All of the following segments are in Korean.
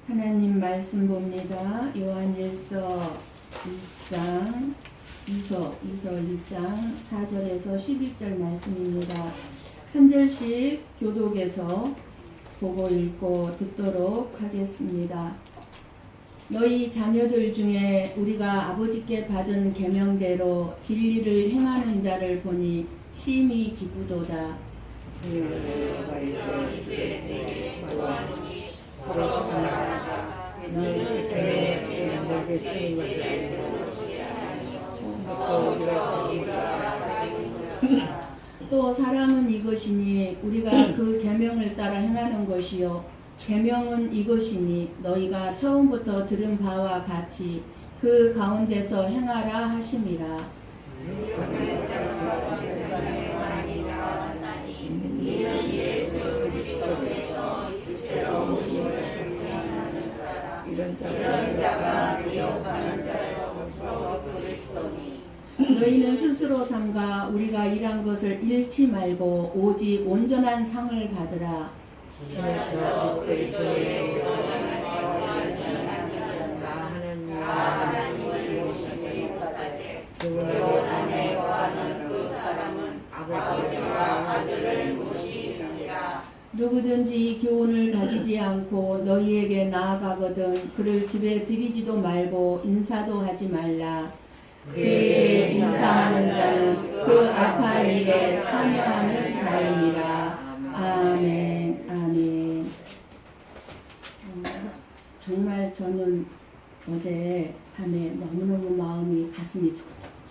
하나님 말씀 봅니다. 요한일서 1장, 이서 1장 4절에서 11절 말씀입니다. 한 절씩 교독에서 보고 읽고 듣도록 하겠습니다. 너희 자녀들 중에 우리가 아버지께 받은 계명대로 진리를 행하는 자를 보니 심히 기쁘도다. 너희가 이제 서로 사랑하라. 너희 스스로의 내게 쓰는 것을 처음부터 우리가 또 사람은 이것이니 우리가 그 계명을 따라 행하는 것이요 계명은 이것이니 너희가 처음부터 들은 바와 같이 그 가운데서 행하라 하심이라. 이런 자가 미혹하는 자요 그리스도니 너희는 스스로 삼가 우리가 일한 것을 잃지 말고 오직 온전한 상을 받으라. 그리스도의 그분 안에 거하는 그 사람은 아버지와 아들을 모시느니라. 누구든지 이 교훈을 가지지 않고 너희에게 나아가거든 그를 집에 들이지도 말고 인사도 하지 말라. 그에게 인사하는 자는 그 악한 일에 참여하는 자이니라. 아멘. 아멘. 정말 저는 어제 밤에 너무너무 마음이 가슴이 툭툭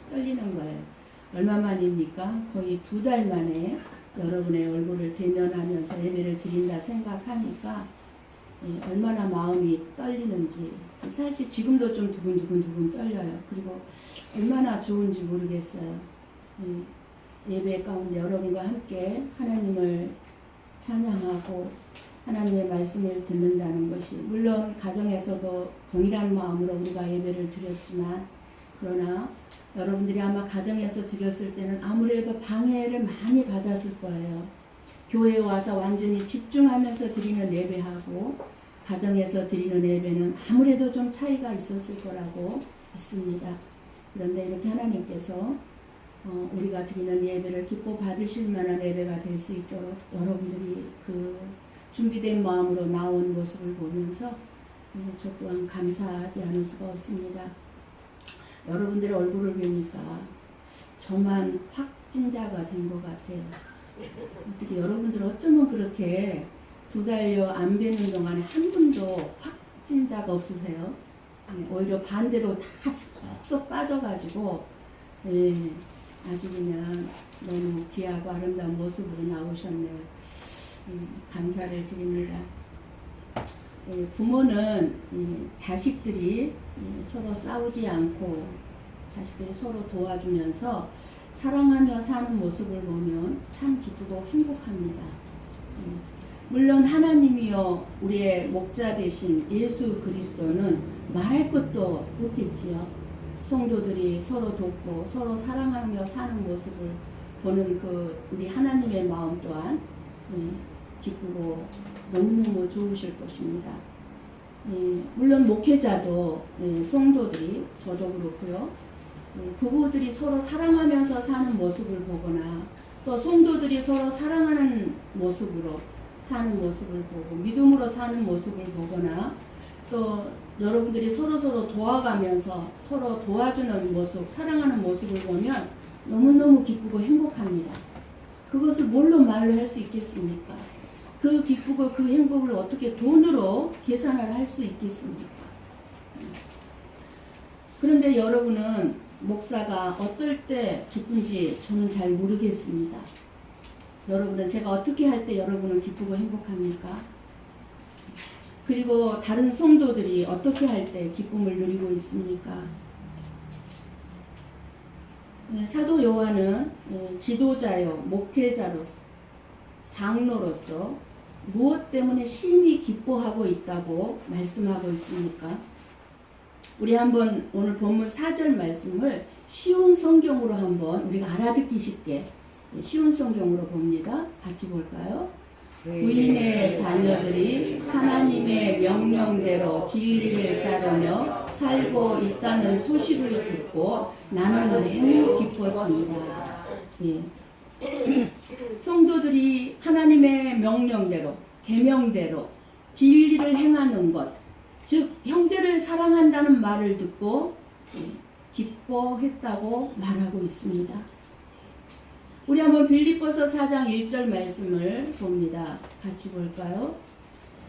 떨리는 거예요. 얼마만입니까? 거의 2달 만에 여러분의 얼굴을 대면하면서 예배를 드린다 생각하니까 얼마나 마음이 떨리는지 사실 지금도 좀 두근두근 떨려요. 그리고 얼마나 좋은지 모르겠어요. 예배 가운데 여러분과 함께 하나님을 찬양하고 하나님의 말씀을 듣는다는 것이 물론 가정에서도 동일한 마음으로 우리가 예배를 드렸지만 그러나 여러분들이 아마 가정에서 드렸을 때는 아무래도 방해를 많이 받았을 거예요. 교회에 와서 완전히 집중하면서 드리는 예배하고 가정에서 드리는 예배는 아무래도 좀 차이가 있었을 거라고 믿습니다. 그런데 이렇게 하나님께서 우리가 드리는 예배를 기뻐 받으실 만한 예배가 될 수 있도록 여러분들이 그 준비된 마음으로 나온 모습을 보면서 저 또한 감사하지 않을 수가 없습니다. 여러분들의 얼굴을 보니까 저만 확진자가 된 것 같아요. 어떻게 여러분들 어쩌면 그렇게 2달여 안 뵈는 동안에 한 분도 확진자가 없으세요? 오히려 반대로 다 쏙쏙 빠져가지고 아주 그냥 너무 귀하고 아름다운 모습으로 나오셨네요. 감사를 드립니다. 부모는 자식들이 서로 싸우지 않고 자식들이 서로 도와주면서 사랑하며 사는 모습을 보면 참 기쁘고 행복합니다. 물론 하나님이요 우리의 목자 되신 예수 그리스도는 말할 것도 없겠지요. 성도들이 서로 돕고 서로 사랑하며 사는 모습을 보는 그 우리 하나님의 마음 또한 기쁘고 너무너무 좋으실 것입니다. 물론 목회자도 성도들이 저도 그렇고요. 부부들이 서로 사랑하면서 사는 모습을 보거나 또 성도들이 서로 사랑하는 모습으로 사는 모습을 보고 믿음으로 사는 모습을 보거나 또 여러분들이 서로 도와가면서 서로 도와주는 모습, 사랑하는 모습을 보면 너무너무 기쁘고 행복합니다. 그것을 뭘로 말로 할 수 있겠습니까? 그 기쁘고 그 행복을 어떻게 돈으로 계산을 할 수 있겠습니까? 그런데 여러분은 목사가 어떨 때 기쁜지 저는 잘 모르겠습니다. 여러분은 제가 어떻게 할 때 여러분은 기쁘고 행복합니까? 그리고 다른 성도들이 어떻게 할 때 기쁨을 누리고 있습니까? 사도 요한은 지도자요 목회자로서 장로로서 무엇 때문에 심히 기뻐하고 있다고 말씀하고 있습니까? 우리 한번 오늘 본문 4절 말씀을 쉬운 성경으로 한번 우리가 알아듣기 쉽게 쉬운 성경으로 봅니다. 같이 볼까요? 부인의 자녀들이 하나님의 명령대로 진리를 따르며 살고 있다는 소식을 듣고 나는 매우 기뻤습니다. 예. 성도들이 하나님의 명령대로, 계명대로 진리를 행하는 것, 즉 형제를 사랑한다는 말을 듣고 기뻐했다고 말하고 있습니다. 우리 한번 빌립보서 4장 1절 말씀을 봅니다. 같이 볼까요?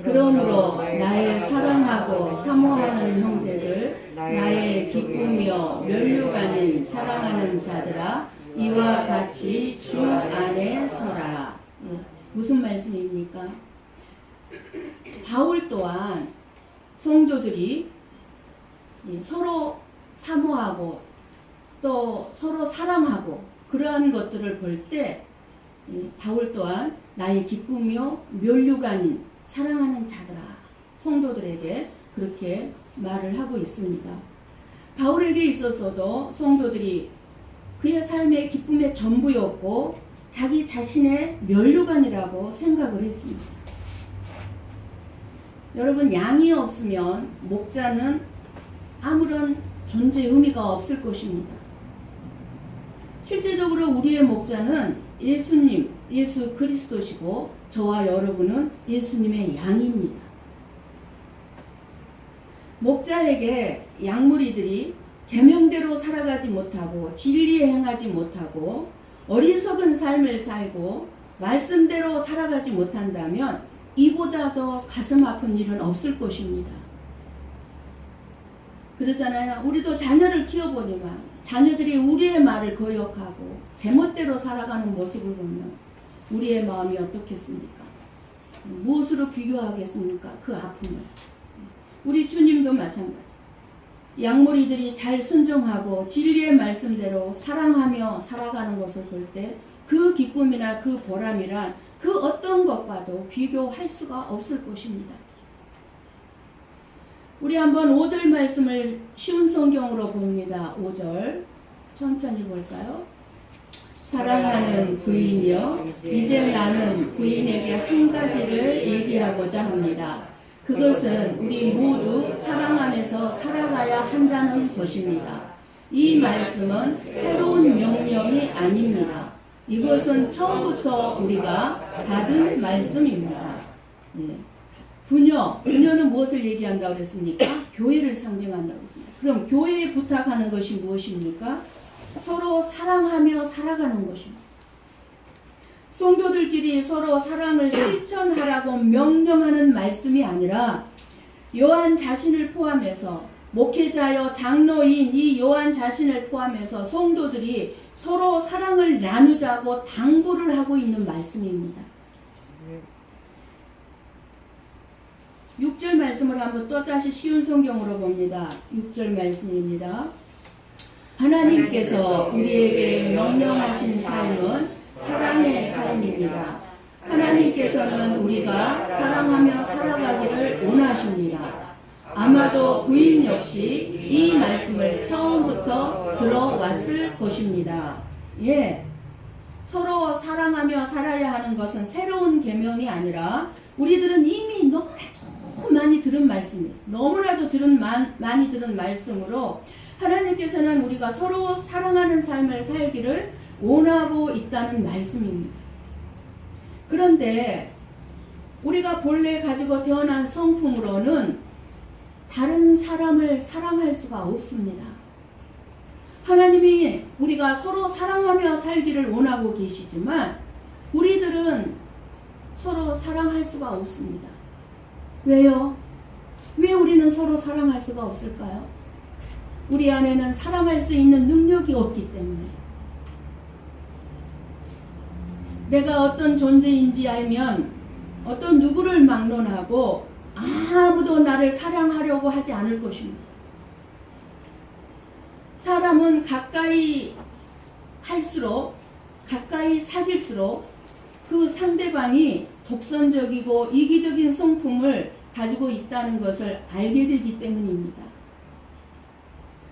그러므로 나의 사랑하고 사모하는 형제들, 나의 기쁘며 면류관인 사랑하는 자들아, 이와 같이 주 안에 서라. 예, 무슨 말씀입니까? 바울 또한 성도들이 서로 사모하고 또 서로 사랑하고 그러한 것들을 볼 때 바울 또한 나의 기쁨이요 면류관인 사랑하는 자들아, 성도들에게 그렇게 말을 하고 있습니다. 바울에게 있어서도 성도들이 그의 삶의 기쁨의 전부였고 자기 자신의 면류관이라고 생각을 했습니다. 여러분, 양이 없으면 목자는 아무런 존재 의미가 없을 것입니다. 실제적으로 우리의 목자는 예수님, 예수 그리스도시고 저와 여러분은 예수님의 양입니다. 목자에게 양무리들이 계명대로 살아가지 못하고 진리에 행하지 못하고 어리석은 삶을 살고 말씀대로 살아가지 못한다면 이보다 더 가슴 아픈 일은 없을 것입니다. 그러잖아요. 우리도 자녀를 키워보지만 자녀들이 우리의 말을 거역하고 제멋대로 살아가는 모습을 보면 우리의 마음이 어떻겠습니까? 무엇으로 비교하겠습니까? 그 아픔을. 우리 주님도 마찬가지. 양무리들이 잘 순종하고 진리의 말씀대로 사랑하며 살아가는 것을 볼 때 그 기쁨이나 그 보람이란 그 어떤 것과도 비교할 수가 없을 것입니다. 우리 한번 5절 말씀을 쉬운 성경으로 봅니다. 5절 천천히 볼까요? 사랑하는 부인이여, 이제 나는 부인에게 한 가지를 얘기하고자 합니다. 그것은 우리 모두 사랑 안에서 살아가야 한다는 것입니다. 이 말씀은 새로운 명령이 아닙니다. 이것은 처음부터 우리가 받은 말씀입니다. 예. 부녀는 무엇을 얘기한다고 그랬습니까? 교회를 상징한다고 했습니다. 그럼 교회에 부탁하는 것이 무엇입니까? 서로 사랑하며 살아가는 것입니다. 성도들끼리 서로 사랑을 실천하라고 명령하는 말씀이 아니라 요한 자신을 포함해서 목회자여 장로인 이 요한 자신을 포함해서 성도들이 서로 사랑을 나누자고 당부를 하고 있는 말씀입니다. 6절 말씀을 한번 또다시 쉬운 성경으로 봅니다. 6절 말씀입니다. 하나님께서 우리에게 명령하신 삶은 사랑의 삶입니다. 하나님께서는 우리가 사랑하며 살아가기를 원하십니다. 아마도 부인 역시 이 말씀을 처음부터 들어왔을 것입니다. 예, 서로 사랑하며 살아야 하는 것은 새로운 계명이 아니라 우리들은 이미 너무나도 많이 들은 말씀이에요. 너무나도 많이 들은 말씀으로 하나님께서는 우리가 서로 사랑하는 삶을 살기를 원하고 있다는 말씀입니다. 그런데 우리가 본래 가지고 태어난 성품으로는 다른 사람을 사랑할 수가 없습니다. 하나님이 우리가 서로 사랑하며 살기를 원하고 계시지만 우리들은 서로 사랑할 수가 없습니다. 왜요? 왜 우리는 서로 사랑할 수가 없을까요? 우리 안에는 사랑할 수 있는 능력이 없기 때문에. 내가 어떤 존재인지 알면 어떤 누구를 막론하고 아무도 나를 사랑하려고 하지 않을 것입니다. 사람은 가까이 할수록, 가까이 사귈수록 그 상대방이 독선적이고 이기적인 성품을 가지고 있다는 것을 알게 되기 때문입니다.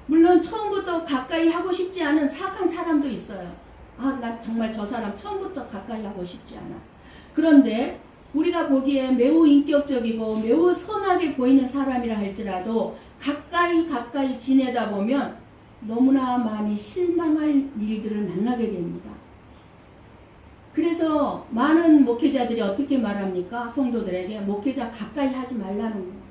물론 처음부터 가까이 하고 싶지 않은 사악한 사람도 있어요. 나 정말 저 사람 처음부터 가까이 하고 싶지 않아. 그런데 우리가 보기에 매우 인격적이고 매우 선하게 보이는 사람이라 할지라도 가까이 지내다 보면 너무나 많이 실망할 일들을 만나게 됩니다. 그래서 많은 목회자들이 어떻게 말합니까? 성도들에게 목회자 가까이 하지 말라는 거예요.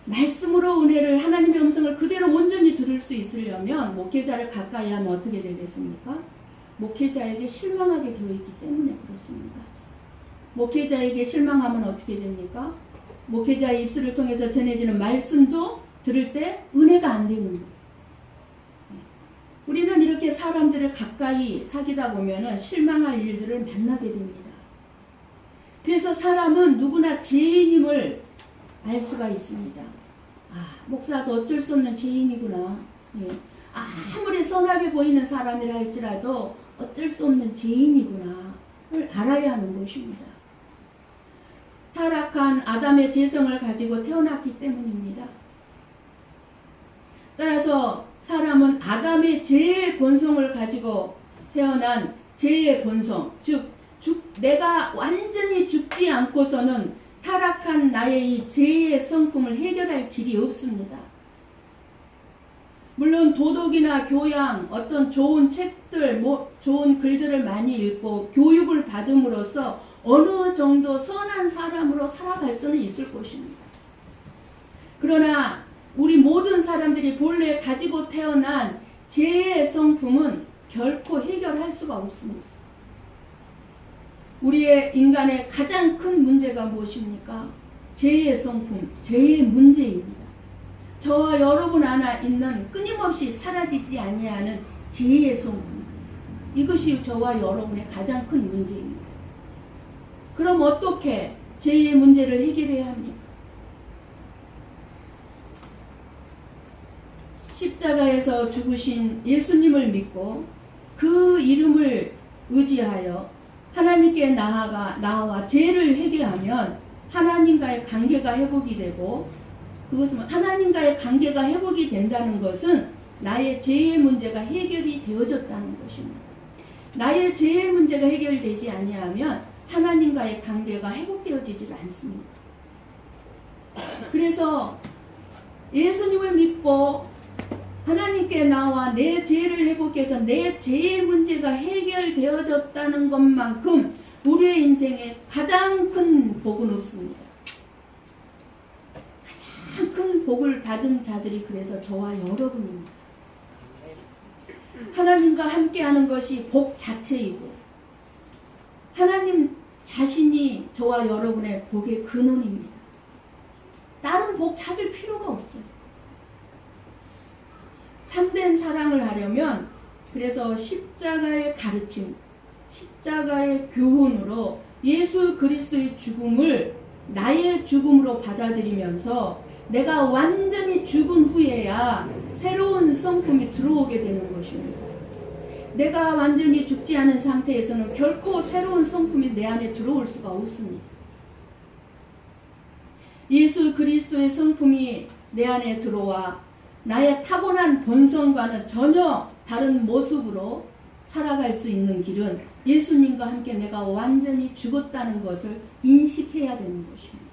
말씀으로 은혜를, 하나님의 음성을 그대로 온전히 들을 수 있으려면 목회자를 가까이 하면 어떻게 되겠습니까? 목회자에게 실망하게 되어 있기 때문에 그렇습니다. 목회자에게 실망하면 어떻게 됩니까? 목회자의 입술을 통해서 전해지는 말씀도 들을 때 은혜가 안 되는 거예요. 우리는 이렇게 사람들을 가까이 사귀다 보면 실망할 일들을 만나게 됩니다. 그래서 사람은 누구나 죄인임을 알 수가 있습니다. 아, 목사도 어쩔 수 없는 죄인이구나. 예. 아무리 선하게 보이는 사람이라 할지라도 어쩔 수 없는 죄인이구나를 알아야 하는 것입니다. 타락한 아담의 죄성을 가지고 태어났기 때문입니다. 따라서 사람은 아담의 죄의 본성을 가지고 태어난 죄의 본성, 즉 내가 완전히 죽지 않고서는 타락한 나의 이 죄의 성품을 해결할 길이 없습니다. 물론 도덕이나 교양, 어떤 좋은 책들, 좋은 글들을 많이 읽고 교육을 받음으로써 어느 정도 선한 사람으로 살아갈 수는 있을 것입니다. 그러나 우리 모든 사람들이 본래 가지고 태어난 죄의 성품은 결코 해결할 수가 없습니다. 우리의 인간의 가장 큰 문제가 무엇입니까? 죄의 성품, 죄의 문제입니다. 저와 여러분 안에 있는 끊임없이 사라지지 아니하는 죄의 성품, 이것이 저와 여러분의 가장 큰 문제입니다. 그럼 어떻게 죄의 문제를 해결해야 합니까? 십자가에서 죽으신 예수님을 믿고 그 이름을 의지하여 하나님께 나아와 죄를 회개하면 하나님과의 관계가 회복이 되고, 그것은 하나님과의 관계가 회복이 된다는 것은 나의 죄의 문제가 해결이 되어졌다는 것입니다. 나의 죄의 문제가 해결되지 아니하면 하나님과의 관계가 회복되어지질 않습니다. 그래서 예수님을 믿고 하나님께 나와 내 죄를 회복해서 내 죄의 문제가 해결되어졌다는 것만큼 우리의 인생에 가장 큰 복은 없습니다. 가장 큰 복을 받은 자들이 그래서 저와 여러분입니다. 하나님과 함께하는 것이 복 자체이고 하나님 자신이 저와 여러분의 복의 근원입니다. 다른 복 찾을 필요가 없어요. 참된 사랑을 하려면 그래서 십자가의 가르침, 십자가의 교훈으로 예수 그리스도의 죽음을 나의 죽음으로 받아들이면서 내가 완전히 죽은 후에야 새로운 성품이 들어오게 되는 것입니다. 내가 완전히 죽지 않은 상태에서는 결코 새로운 성품이 내 안에 들어올 수가 없습니다. 예수 그리스도의 성품이 내 안에 들어와 나의 타고난 본성과는 전혀 다른 모습으로 살아갈 수 있는 길은 예수님과 함께 내가 완전히 죽었다는 것을 인식해야 되는 것입니다.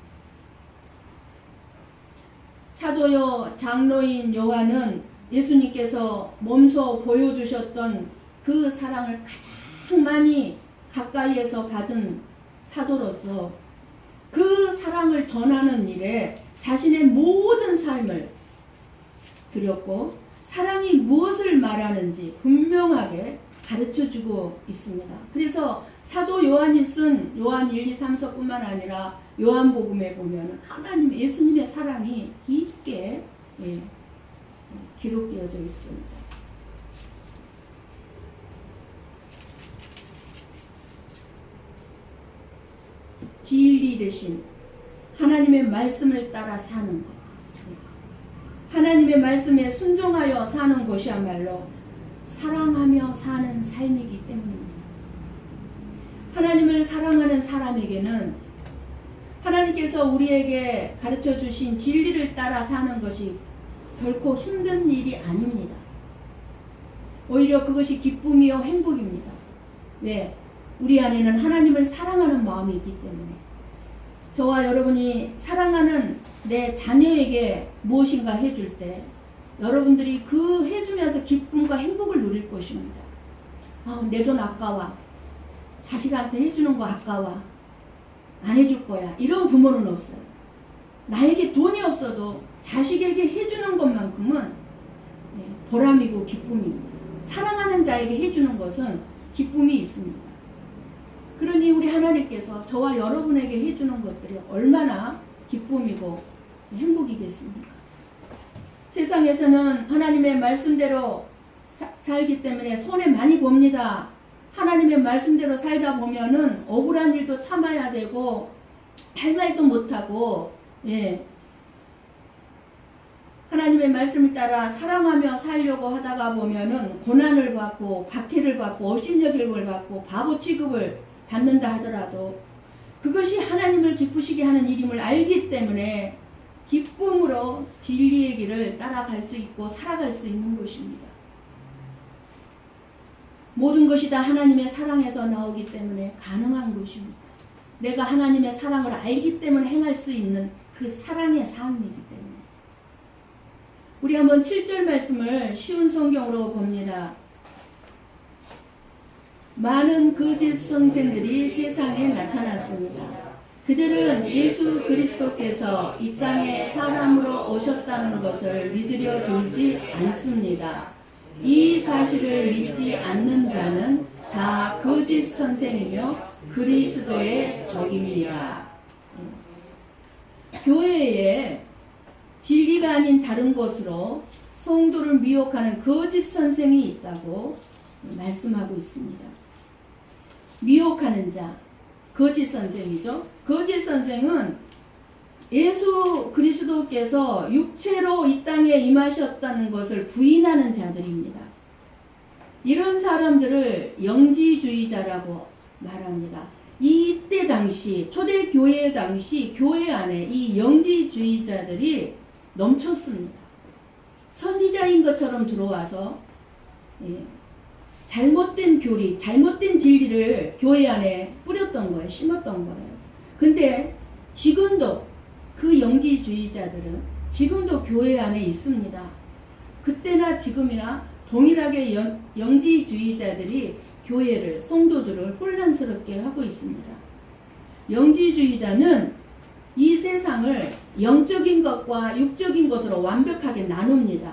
사도요 장로인 요한은 예수님께서 몸소 보여주셨던 그 사랑을 가장 많이 가까이에서 받은 사도로서 그 사랑을 전하는 일에 자신의 모든 삶을 드렸고 사랑이 무엇을 말하는지 분명하게 가르쳐주고 있습니다. 그래서 사도 요한이 쓴 요한 1, 2, 3서뿐만 아니라 요한복음에 보면 하나님 예수님의 사랑이 깊게 기록되어져 있습니다. 진리 대신 하나님의 말씀을 따라 사는 것, 하나님의 말씀에 순종하여 사는 것이야말로 사랑하며 사는 삶이기 때문입니다. 하나님을 사랑하는 사람에게는 하나님께서 우리에게 가르쳐 주신 진리를 따라 사는 것이 결코 힘든 일이 아닙니다. 오히려 그것이 기쁨이요 행복입니다. 왜? 우리 안에는 하나님을 사랑하는 마음이 있기 때문에 저와 여러분이 사랑하는 내 자녀에게 무엇인가 해줄 때 여러분들이 그 해주면서 기쁨과 행복을 누릴 것입니다. 내 돈 아까워. 자식한테 해주는 거 아까워. 안 해줄 거야. 이런 부모는 없어요. 나에게 돈이 없어도 자식에게 해주는 것만큼은 보람이고 기쁨입니다. 사랑하는 자에게 해주는 것은 기쁨이 있습니다. 그러니 우리 하나님께서 저와 여러분에게 해주는 것들이 얼마나 기쁨이고 행복이겠습니까? 세상에서는 하나님의 말씀대로 살기 때문에 손해 많이 봅니다. 하나님의 말씀대로 살다 보면은 억울한 일도 참아야 되고 할 말도 못하고 하나님의 말씀을 따라 사랑하며 살려고 하다가 보면은 고난을 받고 박해를 받고 업신여김을 받고 바보 취급을 받는다 하더라도 그것이 하나님을 기쁘시게 하는 일임을 알기 때문에 기쁨으로 진리의 길을 따라갈 수 있고 살아갈 수 있는 것입니다. 모든 것이 다 하나님의 사랑에서 나오기 때문에 가능한 것입니다. 내가 하나님의 사랑을 알기 때문에 행할 수 있는 그 사랑의 삶이기 때문에. 우리 한번 7절 말씀을 쉬운 성경으로 봅니다. 많은 거짓 선생들이 세상에 나타났습니다. 그들은 예수 그리스도께서 이 땅에 사람으로 오셨다는 것을 믿으려 들지 않습니다. 이 사실을 믿지 않는 자는 다 거짓 선생이며 그리스도의 적입니다. 교회에 진리가 아닌 다른 것으로 성도를 미혹하는 거짓 선생이 있다고 말씀하고 있습니다. 미혹하는 자, 거짓 선생이죠. 거짓 선생은 예수 그리스도께서 육체로 이 땅에 임하셨다는 것을 부인하는 자들입니다. 이런 사람들을 영지주의자라고 말합니다. 이때 당시 초대교회 당시 교회 안에 이 영지주의자들이 넘쳤습니다. 선지자인 것처럼 들어와서 잘못된 교리, 잘못된 진리를 교회 안에 뿌렸던 거예요. 심었던 거예요. 근데 지금도 그 영지주의자들은 지금도 교회 안에 있습니다. 그때나 지금이나 동일하게 영지주의자들이 교회를, 성도들을 혼란스럽게 하고 있습니다. 영지주의자는 이 세상을 영적인 것과 육적인 것으로 완벽하게 나눕니다.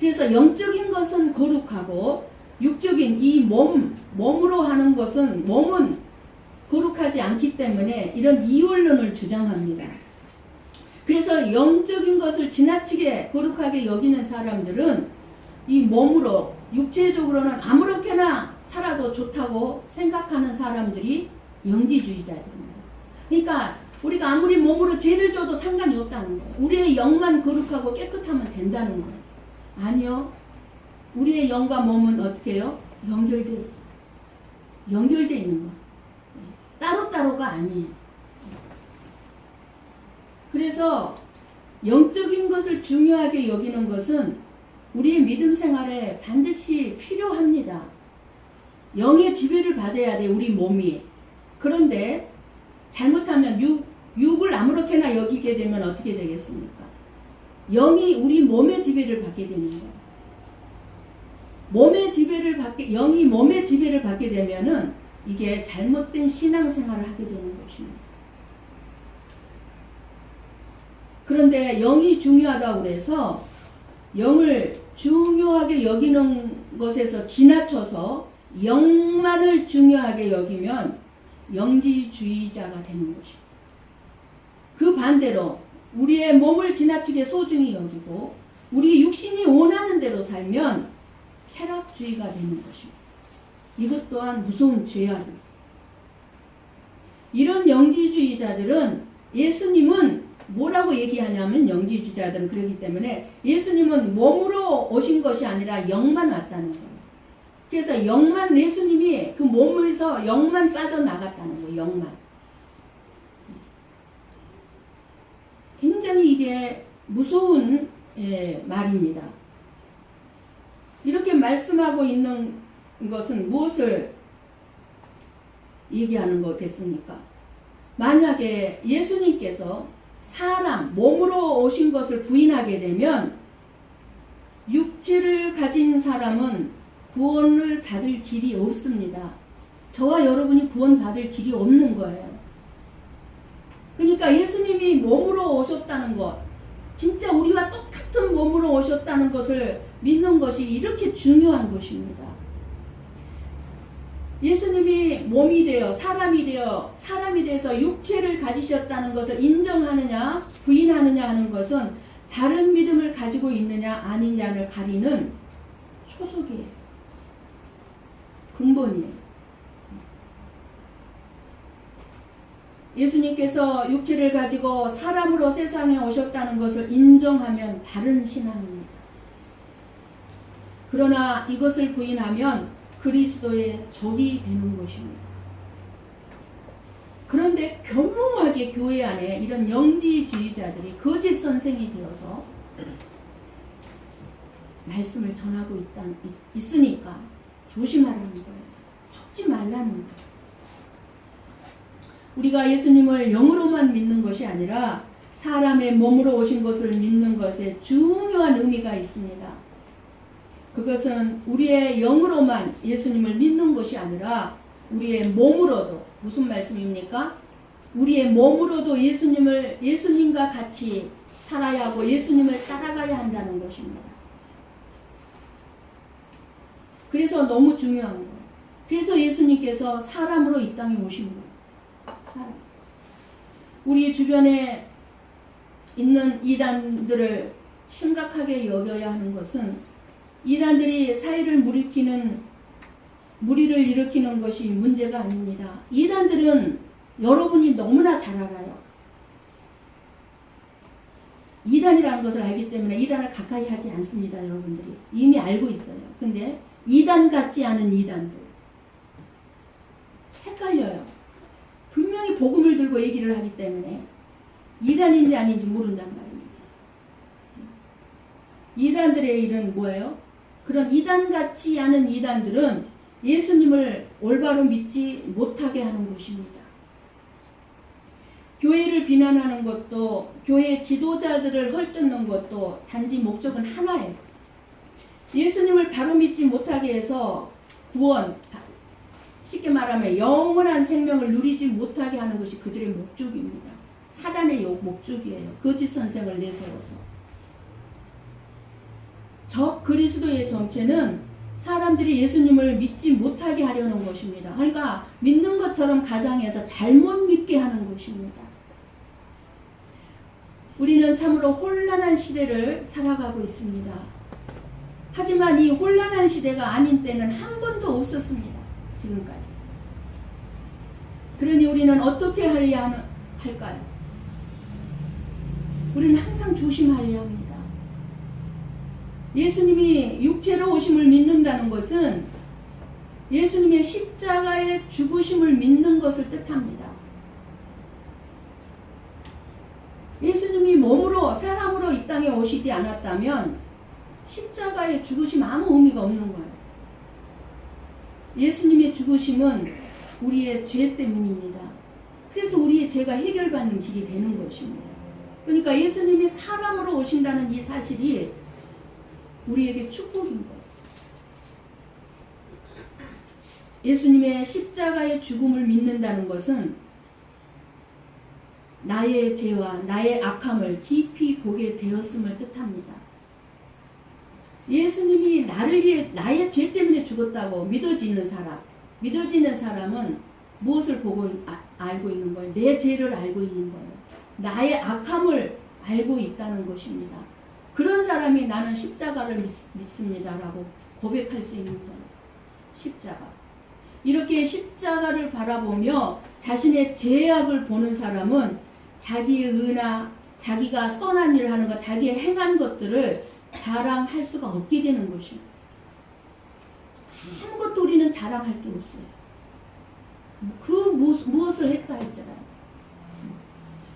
그래서 영적인 것은 거룩하고 육적인 이 몸으로 하는 것은 몸은 거룩하지 않기 때문에 이런 이원론을 주장합니다. 그래서 영적인 것을 지나치게 거룩하게 여기는 사람들은 이 몸으로 육체적으로는 아무렇게나 살아도 좋다고 생각하는 사람들이 영지주의자입니다. 그러니까 우리가 아무리 몸으로 죄를 져도 상관이 없다는 거예요. 우리의 영만 거룩하고 깨끗하면 된다는 거예요. 아니요. 우리의 영과 몸은 어떻게 해요? 연결되어 있어요. 연결되어 있는 거. 따로따로가 아니에요. 그래서 영적인 것을 중요하게 여기는 것은 우리의 믿음 생활에 반드시 필요합니다. 영의 지배를 받아야 돼, 우리 몸이. 그런데 잘못하면 육을 아무렇게나 여기게 되면 어떻게 되겠습니까? 영이 우리 몸의 지배를 받게 되는 거예요. 영이 몸의 지배를 받게 되면은 이게 잘못된 신앙생활을 하게 되는 것입니다. 그런데 영이 중요하다고 그래서 영을 중요하게 여기는 것에서 지나쳐서 영만을 중요하게 여기면 영지주의자가 되는 것입니다. 그 반대로 우리의 몸을 지나치게 소중히 여기고 우리 육신이 원하는 대로 살면 쾌락주의가 되는 것입니다. 이것 또한 무서운 죄악입니다. 이런 영지주의자들은 예수님은 뭐라고 얘기하냐면 영지주의자들은 그러기 때문에 예수님은 몸으로 오신 것이 아니라 영만 왔다는 거예요. 그래서 영만 예수님이 그 몸에서 영만 빠져나갔다는 거예요. 영만. 굉장히 이게 무서운 말입니다. 이렇게 말씀하고 있는 것은 무엇을 얘기하는 거겠습니까? 만약에 예수님께서 사람, 몸으로 오신 것을 부인하게 되면 육체를 가진 사람은 구원을 받을 길이 없습니다. 저와 여러분이 구원받을 길이 없는 거예요. 그러니까 예수님이 몸으로 오셨다는 것, 진짜 우리와 똑같은 몸으로 오셨다는 것을 믿는 것이 이렇게 중요한 것입니다. 예수님이 몸이 되어 사람이 돼서 육체를 가지셨다는 것을 인정하느냐 부인하느냐 하는 것은 바른 믿음을 가지고 있느냐 아니냐를 가리는 초석이에요. 근본이에요. 예수님께서 육체를 가지고 사람으로 세상에 오셨다는 것을 인정하면 바른 신앙입니다. 그러나 이것을 부인하면 그리스도의 적이 되는 것입니다. 그런데 교묘하게 교회 안에 이런 영지주의자들이 거짓 선생이 되어서 말씀을 전하고 있으니까 조심하라는 거예요. 속지 말라는 거예요. 우리가 예수님을 영으로만 믿는 것이 아니라 사람의 몸으로 오신 것을 믿는 것에 중요한 의미가 있습니다. 그것은 우리의 영으로만 예수님을 믿는 것이 아니라 우리의 몸으로도, 무슨 말씀입니까? 우리의 몸으로도 예수님과 같이 살아야 하고 예수님을 따라가야 한다는 것입니다. 그래서 너무 중요한 거예요. 그래서 예수님께서 사람으로 이 땅에 오신 거예요. 우리 주변에 있는 이단들을 심각하게 여겨야 하는 것은 이단들이 사회를 무리를 일으키는 것이 문제가 아닙니다. 이단들은 여러분이 너무나 잘 알아요. 이단이라는 것을 알기 때문에 이단을 가까이 하지 않습니다. 여러분들이 이미 알고 있어요. 근데 이단 같지 않은 이단들 헷갈려요. 분명히 복음을 들고 얘기를 하기 때문에 이단인지 아닌지 모른단 말입니다. 이단들의 일은 뭐예요? 그런 이단 같지 않은 이단들은 예수님을 올바로 믿지 못하게 하는 것입니다. 교회를 비난하는 것도 교회 지도자들을 헐뜯는 것도 단지 목적은 하나예요. 예수님을 바로 믿지 못하게 해서 구원, 쉽게 말하면 영원한 생명을 누리지 못하게 하는 것이 그들의 목적입니다. 사단의 목적이에요. 거짓 선생을 내세워서. 적 그리스도의 정체는 사람들이 예수님을 믿지 못하게 하려는 것입니다. 그러니까 믿는 것처럼 가장해서 잘못 믿게 하는 것입니다. 우리는 참으로 혼란한 시대를 살아가고 있습니다. 하지만 이 혼란한 시대가 아닌 때는 한 번도 없었습니다. 지금까지. 그러니 우리는 어떻게 해야 할까요? 우리는 항상 조심하여야 합니다. 예수님이 육체로 오심을 믿는다는 것은 예수님의 십자가의 죽으심을 믿는 것을 뜻합니다. 예수님이 몸으로 사람으로 이 땅에 오시지 않았다면 십자가의 죽으심 아무 의미가 없는 거예요. 예수님의 죽으심은 우리의 죄 때문입니다. 그래서 우리의 죄가 해결받는 길이 되는 것입니다. 그러니까 예수님이 사람으로 오신다는 이 사실이 우리에게 축복인 거예요. 예수님의 십자가의 죽음을 믿는다는 것은 나의 죄와 나의 악함을 깊이 보게 되었음을 뜻합니다. 예수님이 나를 위해 나의 죄 때문에 죽었다고 믿어지는 사람은 무엇을 보고 알고 있는 거예요? 내 죄를 알고 있는 거예요. 나의 악함을 알고 있다는 것입니다. 그런 사람이 나는 십자가를 믿습니다라고 고백할 수 있는 거예요. 십자가. 이렇게 십자가를 바라보며 자신의 죄악을 보는 사람은 자기의 의나 자기가 선한 일을 하는 것, 자기의 행한 것들을 자랑할 수가 없게 되는 것입니다. 아무것도 우리는 자랑할 게 없어요. 무엇을 했다 할지라도.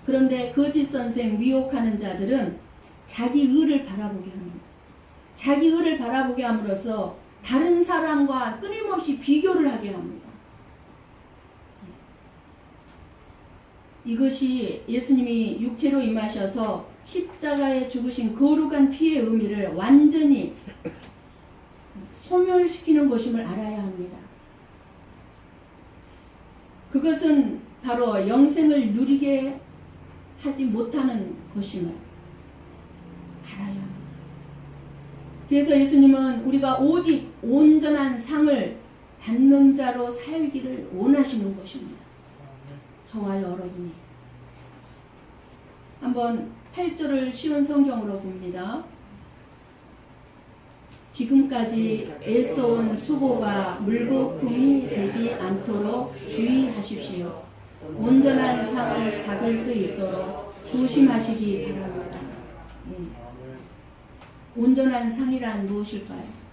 그런데 거짓 선생 미혹하는 자들은 자기 의를 바라보게 합니다. 자기 의를 바라보게 함으로써 다른 사람과 끊임없이 비교를 하게 합니다. 이것이 예수님이 육체로 임하셔서 십자가에 죽으신 거룩한 피의 의미를 완전히 소멸시키는 것임을 알아야 합니다. 그것은 바로 영생을 누리게 하지 못하는 것임을 알아야 합니다. 그래서 예수님은 우리가 오직 온전한 상을 받는 자로 살기를 원하시는 것입니다. 저와 여러분이. 한번 8절을 쉬운 성경으로 봅니다. 지금까지 애써온 수고가 물거품이 되지 않도록 주의하십시오. 온전한 상을 받을 수 있도록 조심하시기 바랍니다. 예. 온전한 상이란 무엇일까요?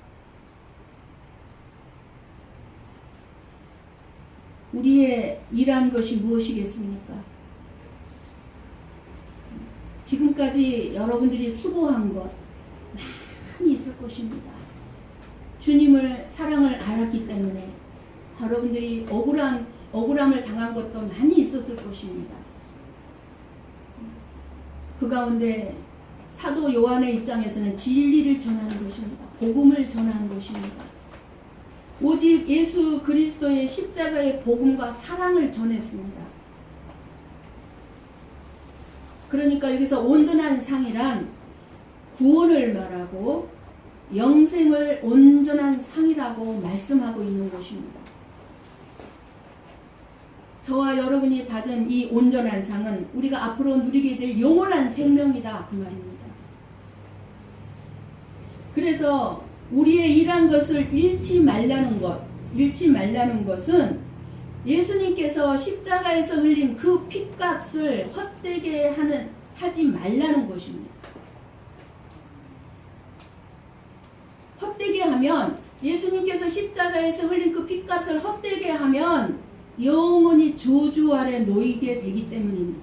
우리의 일한 것이 무엇이겠습니까? 지금까지 여러분들이 수고한 것 많이 있을 것입니다. 주님을 사랑을 알았기 때문에 여러분들이 억울함을 당한 것도 많이 있었을 것입니다. 그 가운데 사도 요한의 입장에서는 진리를 전하는 것입니다. 복음을 전하는 것입니다. 오직 예수 그리스도의 십자가의 복음과 사랑을 전했습니다. 그러니까 여기서 온전한 상이란 구원을 말하고 영생을 온전한 상이라고 말씀하고 있는 것입니다. 저와 여러분이 받은 이 온전한 상은 우리가 앞으로 누리게 될 영원한 생명이다 그 말입니다. 그래서 우리의 일한 것을 잃지 말라는 것은 예수님께서 십자가에서 흘린 그 핏값을 헛되게 하지 말라는 것입니다. 헛되게 하면 예수님께서 십자가에서 흘린 그 핏값을 헛되게 하면 영원히 저주 아래 놓이게 되기 때문입니다.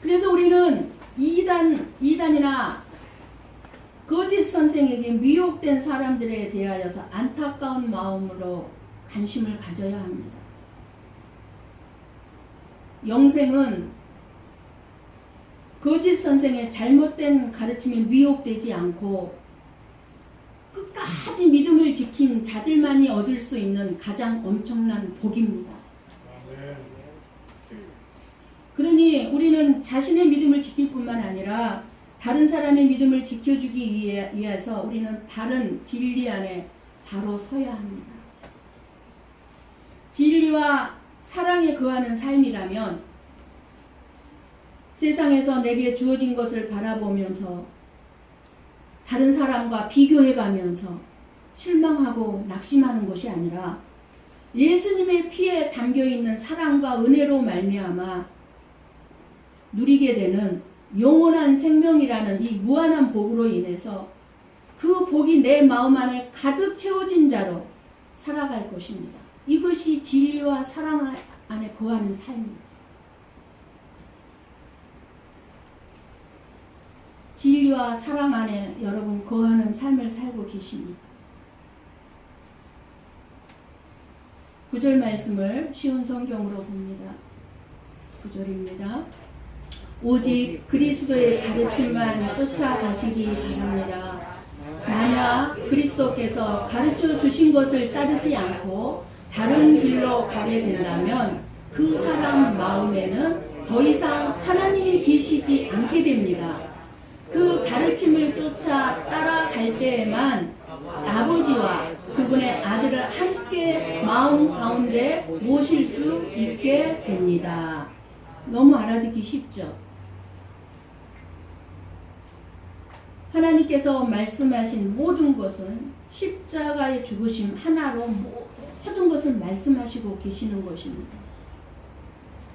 그래서 우리는 이단이나 거짓 선생에게 미혹된 사람들에 대하여서 안타까운 마음으로 관심을 가져야 합니다. 영생은 거짓 선생의 잘못된 가르침에 미혹되지 않고 끝까지 믿음을 지킨 자들만이 얻을 수 있는 가장 엄청난 복입니다. 그러니 우리는 자신의 믿음을 지킬 뿐만 아니라 다른 사람의 믿음을 지켜주기 위해서 우리는 바른 진리 안에 바로 서야 합니다. 진리와 사랑에 거하는 삶이라면 세상에서 내게 주어진 것을 바라보면서 다른 사람과 비교해가면서 실망하고 낙심하는 것이 아니라 예수님의 피에 담겨있는 사랑과 은혜로 말미암아 누리게 되는 영원한 생명이라는 이 무한한 복으로 인해서 그 복이 내 마음 안에 가득 채워진 자로 살아갈 것입니다. 이것이 진리와 사랑 안에 거하는 삶입니다. 진리와 사랑 안에 여러분 거하는 삶을 살고 계십니까? 9절 말씀을 쉬운 성경으로 봅니다. 9절입니다. 오직 그리스도의 가르침만 쫓아가시기 바랍니다. 만약 그리스도께서 가르쳐 주신 것을 따르지 않고 다른 길로 가게 된다면 그 사람 마음에는 더 이상 하나님이 계시지 않게 됩니다. 그 가르침을 쫓아 따라갈 때에만 아버지와 그분의 아들을 함께 마음 가운데 모실 수 있게 됩니다. 너무 알아듣기 쉽죠? 하나님께서 말씀하신 모든 것은 십자가의 죽으심 하나로 모든 것을 말씀하시고 계시는 것입니다.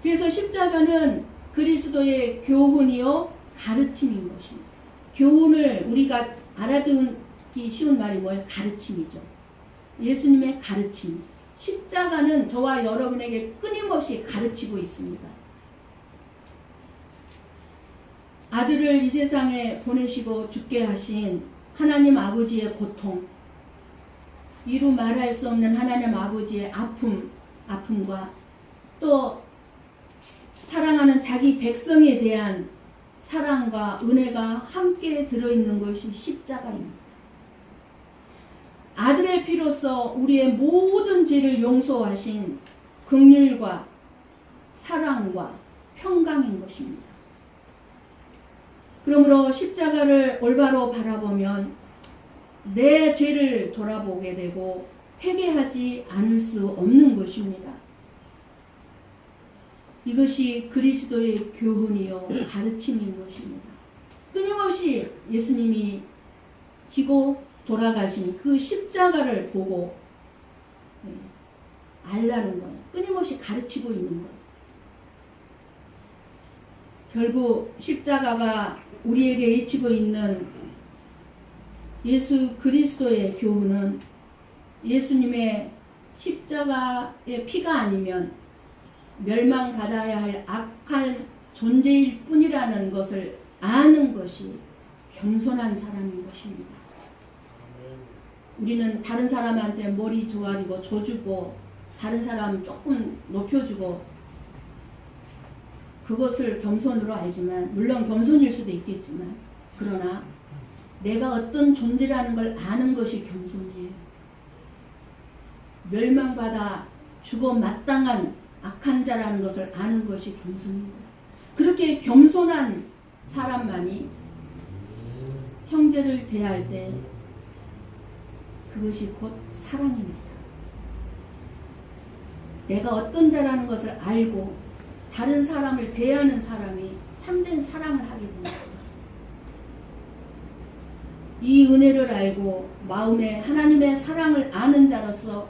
그래서 십자가는 그리스도의 교훈이요 가르침인 것입니다. 교훈을 우리가 알아듣기 쉬운 말이 뭐예요? 가르침이죠. 예수님의 가르침. 십자가는 저와 여러분에게 끊임없이 가르치고 있습니다. 아들을 이 세상에 보내시고 죽게 하신 하나님 아버지의 고통, 이루 말할 수 없는 하나님 아버지의 아픔과 또 사랑하는 자기 백성에 대한 사랑과 은혜가 함께 들어있는 것이 십자가입니다. 아들의 피로써 우리의 모든 죄를 용서하신 긍휼과 사랑과 평강인 것입니다. 그러므로 십자가를 올바로 바라보면 내 죄를 돌아보게 되고 회개하지 않을 수 없는 것입니다. 이것이 그리스도의 교훈이요 가르침인 것입니다. 끊임없이 예수님이 지고 돌아가신 그 십자가를 보고 알라는 거예요. 끊임없이 가르치고 있는 거예요. 결국 십자가가 우리에게 잊히고 있는 예수 그리스도의 교훈은 예수님의 십자가의 피가 아니면 멸망받아야 할 악한 존재일 뿐이라는 것을 아는 것이 겸손한 사람인 것입니다. 우리는 다른 사람한테 머리 조아리고 줘주고 다른 사람 조금 높여주고 그것을 겸손으로 알지만, 물론 겸손일 수도 있겠지만, 그러나 내가 어떤 존재라는 걸 아는 것이 겸손이에요. 멸망받아 죽어 마땅한 악한 자라는 것을 아는 것이 겸손입니다. 그렇게 겸손한 사람만이 형제를 대할 때 그것이 곧 사랑입니다. 내가 어떤 자라는 것을 알고 다른 사람을 대하는 사람이 참된 사랑을 하게 됩니다. 이 은혜를 알고 마음에 하나님의 사랑을 아는 자로서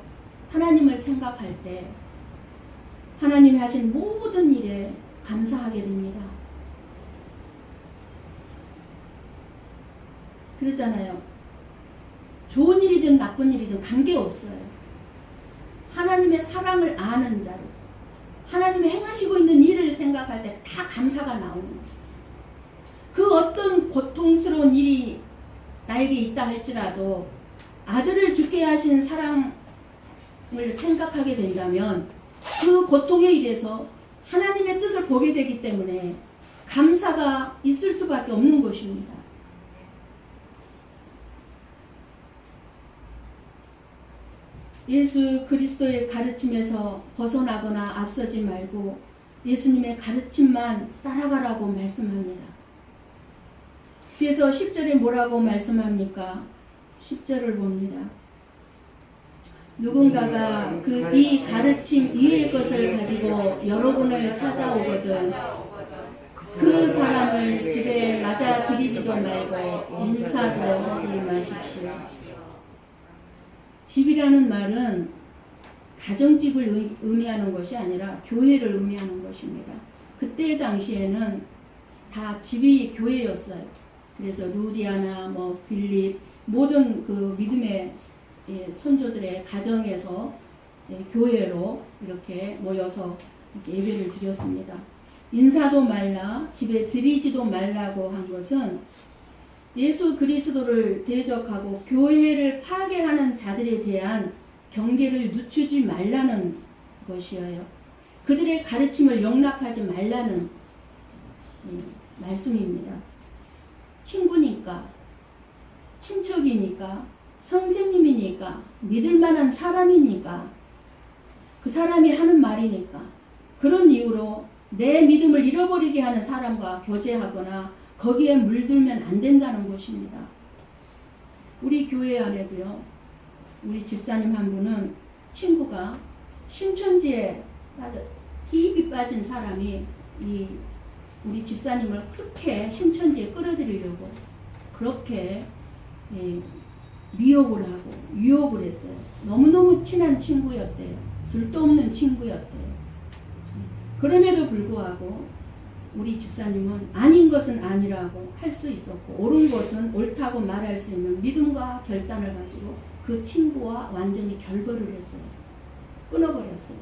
하나님을 생각할 때 하나님이 하신 모든 일에 감사하게 됩니다. 그러잖아요. 좋은 일이든 나쁜 일이든 관계없어요. 하나님의 사랑을 아는 자로서 하나님이 행하시고 있는 일을 생각할 때 다 감사가 나오는 거예요. 그 어떤 고통스러운 일이 나에게 있다 할지라도 아들을 죽게 하신 사랑을 생각하게 된다면 그 고통에 의해서 하나님의 뜻을 보게 되기 때문에 감사가 있을 수밖에 없는 것입니다. 예수 그리스도의 가르침에서 벗어나거나 앞서지 말고 예수님의 가르침만 따라가라고 말씀합니다. 그래서 10절에 뭐라고 말씀합니까? 10절을 봅니다. 누군가가 이 가르침 이의 것을 가지고 여러분을 찾아오거든 그 사람을 집에 맞아들이지도 말고 인사도 하지 마십시오. 집이라는 말은 가정집을 의미하는 것이 아니라 교회를 의미하는 것입니다. 그때 당시에는 다 집이 교회였어요. 그래서 루디아나 빌립 모든 그 믿음의 선조들의 가정에서 교회로 이렇게 모여서 이렇게 예배를 드렸습니다. 인사도 말라, 집에 들이지도 말라고 한 것은 예수 그리스도를 대적하고 교회를 파괴하는 자들에 대한 경계를 늦추지 말라는 것이에요. 그들의 가르침을 용납하지 말라는 말씀입니다. 친구니까, 친척이니까, 선생님이니까, 믿을 만한 사람이니까, 그 사람이 하는 말이니까, 그런 이유로 내 믿음을 잃어버리게 하는 사람과 교제하거나 거기에 물들면 안 된다는 것입니다. 우리 교회 안에도요, 우리 집사님 한 분은 친구가 신천지에 깊이 빠진 사람이 우리 집사님을 그렇게 신천지에 끌어들이려고 그렇게 미혹을 하고 유혹을 했어요. 너무너무 친한 친구였대요. 둘도 없는 친구였대요. 그럼에도 불구하고 우리 집사님은 아닌 것은 아니라고 할 수 있었고 옳은 것은 옳다고 말할 수 있는 믿음과 결단을 가지고 그 친구와 완전히 결별을 했어요. 끊어버렸어요.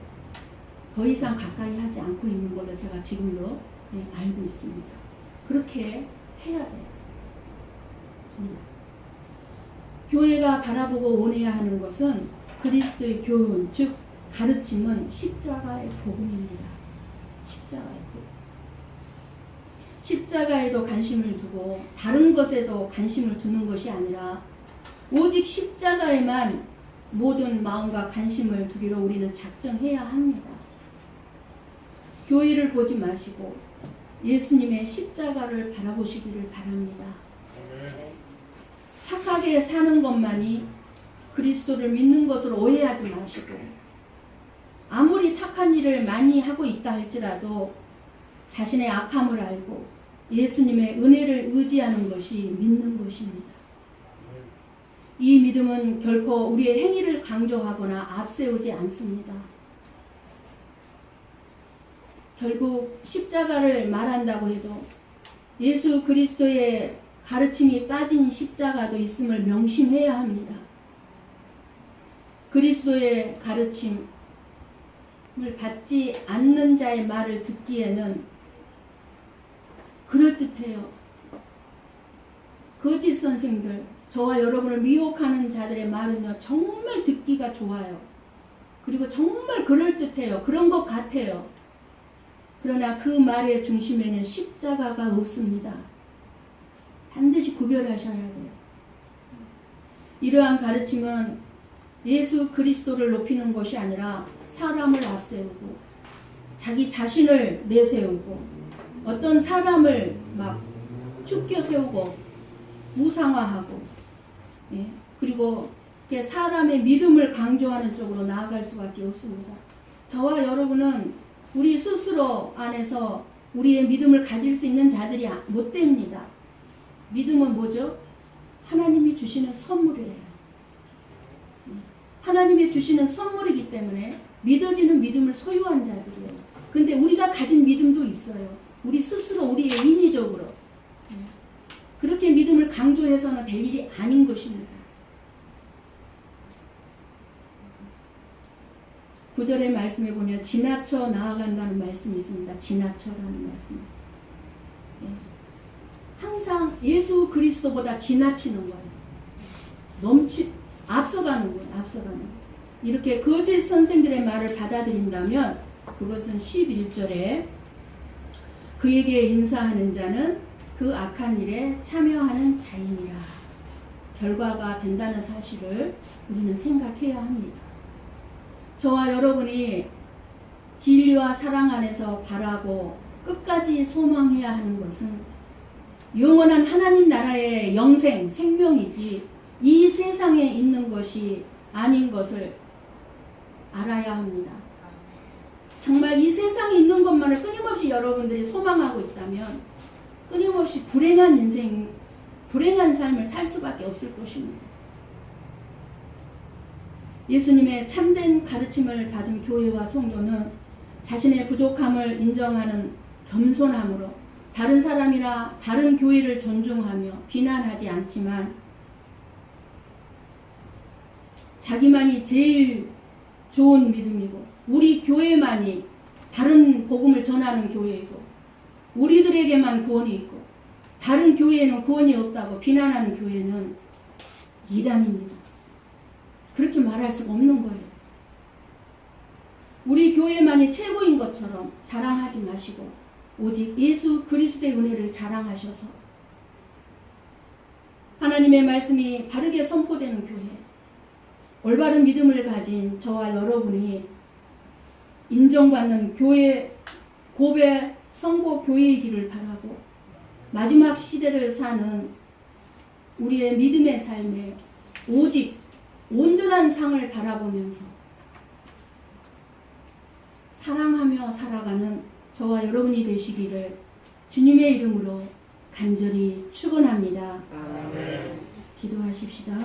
더 이상 가까이 하지 않고 있는 걸로 제가 지금도 알고 있습니다. 그렇게 해야 돼요. 교회가 바라보고 원해야 하는 것은 그리스도의 교훈, 즉 가르침은 십자가의 복음입니다. 십자가에도 관심을 두고 다른 것에도 관심을 두는 것이 아니라 오직 십자가에만 모든 마음과 관심을 두기로 우리는 작정해야 합니다. 교회를 보지 마시고 예수님의 십자가를 바라보시기를 바랍니다. 착하게 사는 것만이 그리스도를 믿는 것으로 오해하지 마시고 아무리 착한 일을 많이 하고 있다 할지라도 자신의 악함을 알고 예수님의 은혜를 의지하는 것이 믿는 것입니다. 이 믿음은 결코 우리의 행위를 강조하거나 앞세우지 않습니다. 결국 십자가를 말한다고 해도 예수 그리스도의 가르침이 빠진 십자가도 있음을 명심해야 합니다. 그리스도의 가르침을 받지 않는 자의 말을 듣기에는 그럴듯해요. 거짓 선생들, 저와 여러분을 미혹하는 자들의 말은요, 정말 듣기가 좋아요. 그리고 정말 그럴듯해요. 그런 것 같아요. 그러나 그 말의 중심에는 십자가가 없습니다. 반드시 구별하셔야 돼요. 이러한 가르침은 예수 그리스도를 높이는 것이 아니라 사람을 앞세우고 자기 자신을 내세우고 어떤 사람을 막 축켜 세우고 우상화하고 그리고 사람의 믿음을 강조하는 쪽으로 나아갈 수밖에 없습니다. 저와 여러분은 우리 스스로 안에서 우리의 믿음을 가질 수 있는 자들이 못 됩니다. 믿음은 뭐죠? 하나님이 주시는 선물이에요. 하나님이 주시는 선물이기 때문에 믿어지는 믿음을 소유한 자들이에요. 근데 우리가 가진 믿음도 있어요. 우리 스스로 우리의 인위적으로 그렇게 믿음을 강조해서는 될 일이 아닌 것입니다. 9절의 말씀에 보면 지나쳐 나아간다는 말씀이 있습니다. 지나쳐라는 말씀. 항상 예수 그리스도보다 지나치는 거예요. 앞서가는 거예요. 앞서가는 거예요. 이렇게 거짓 선생들의 말을 받아들인다면 그것은 11절에 그에게 인사하는 자는 그 악한 일에 참여하는 자이니라. 결과가 된다는 사실을 우리는 생각해야 합니다. 저와 여러분이 진리와 사랑 안에서 바라고 끝까지 소망해야 하는 것은 영원한 하나님 나라의 영생, 생명이지 이 세상에 있는 것이 아닌 것을 알아야 합니다. 정말 이 세상에 있는 것만을 끊임없이 여러분들이 소망하고 있다면 끊임없이 불행한 인생, 불행한 삶을 살 수밖에 없을 것입니다. 예수님의 참된 가르침을 받은 교회와 성도는 자신의 부족함을 인정하는 겸손함으로 다른 사람이나 다른 교회를 존중하며 비난하지 않지만 자기만이 제일 좋은 믿음이고 우리 교회만이 다른 복음을 전하는 교회이고 우리들에게만 구원이 있고 다른 교회에는 구원이 없다고 비난하는 교회는 이단입니다. 그렇게 말할 수가 없는 거예요. 우리 교회만이 최고인 것처럼 자랑하지 마시고 오직 예수 그리스도의 은혜를 자랑하셔서 하나님의 말씀이 바르게 선포되는 교회, 올바른 믿음을 가진 저와 여러분이 인정받는 교회, 고배 성보 교회이기를 바라고 마지막 시대를 사는 우리의 믿음의 삶에 오직 온전한 상을 바라보면서 사랑하며 살아가는 저와 여러분이 되시기를 주님의 이름으로 간절히 축원합니다. 아멘. 기도하십시다.